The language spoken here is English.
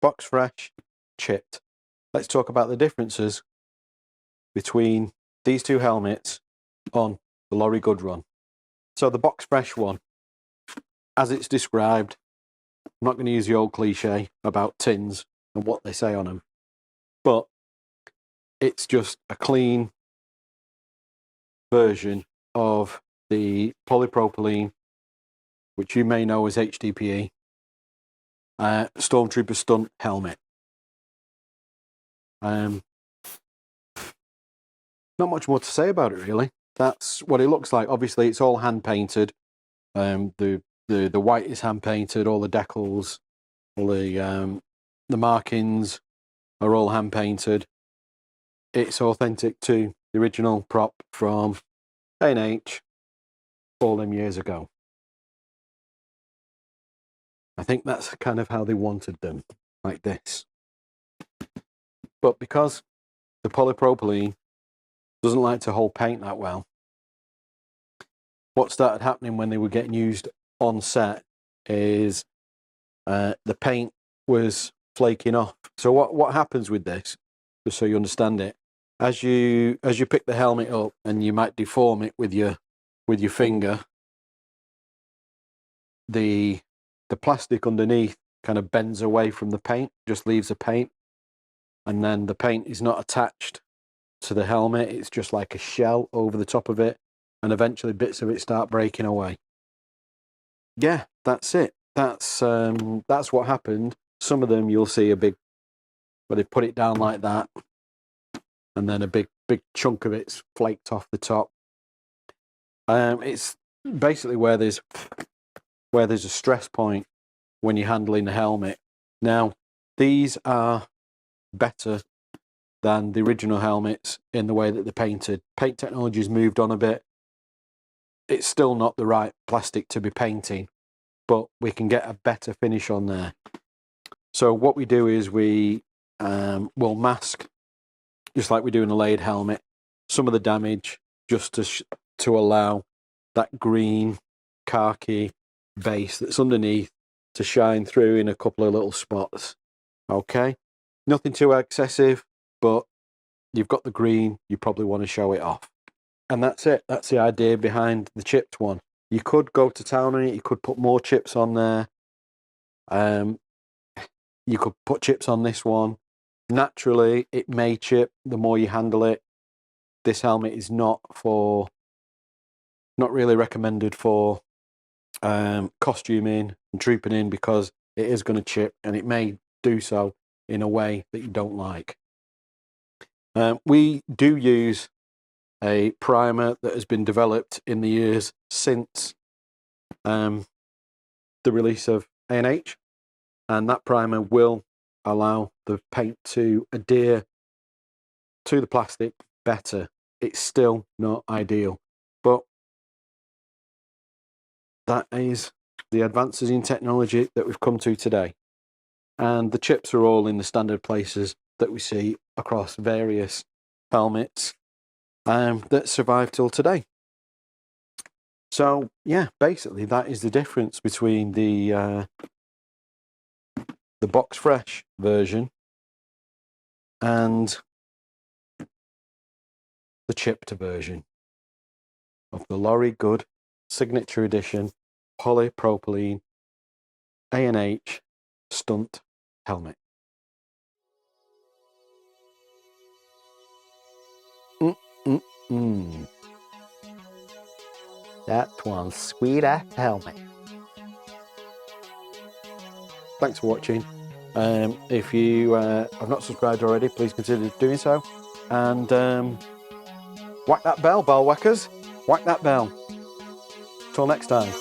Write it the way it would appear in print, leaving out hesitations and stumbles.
box fresh, chipped. Let's talk about the differences between these two helmets on the Laurie Goode run. So the box fresh one, as it's described, I'm not going to use the old cliche about tins and what they say on them, but it's just a clean version of the polypropylene, which you may know as HDPE, Stormtrooper stunt helmet. Not much more to say about it, really. That's what it looks like. Obviously, it's all hand painted. The white is hand painted. All the decals, all the markings are all hand painted. It's authentic to the original prop from A&H all them years ago. I think that's kind of how they wanted them, like this. But because the polypropylene doesn't like to hold paint that well, what started happening when they were getting used on set is the paint was flaking off. So what happens with this, just so you understand it, as you pick the helmet up and you might deform it with your finger, the plastic underneath kind of bends away from the paint, just leaves the paint, and then the paint is not attached to the helmet. It's just like a shell over the top of it, and eventually bits of it start breaking away. Yeah, that's it. That's what happened. Some of them you'll see a big, where they put it down like that, and then a big chunk of it's flaked off the top. It's basically where there's a stress point when you're handling the helmet. Now, these are better than the original helmets in the way that they're painted. Paint technology's moved on a bit. It's still not the right plastic to be painting, but we can get a better finish on there. So what we do is we will mask, just like we do in a laid helmet, some of the damage, just to allow that green khaki base that's underneath to shine through in a couple of little spots. Okay, nothing too excessive, but you've got the green, you probably want to show it off. And that's it. That's the idea behind the chipped one. You could go to town on it, you could put more chips on there. You could put chips on this one. Naturally, it may chip the more you handle it. This helmet is not really recommended for costuming and trooping in, because it is going to chip, and it may do so in a way that you don't like. We do use a primer that has been developed in the years since the release of A&H, and that primer will allow the paint to adhere to the plastic better. It's still not ideal, but that is the advances in technology that we've come to today. And the chips are all in the standard places that we see across various helmets that survive till today. So yeah, basically that is the difference between the box fresh version and the chipped version of the Laurie Goode Signature Edition polypropylene A&H stunt helmet. That one sweet ass helmet. Thanks for watching. If you have not subscribed already, please consider doing so. And whack that bell, bell whackers. Whack that bell. Till next time.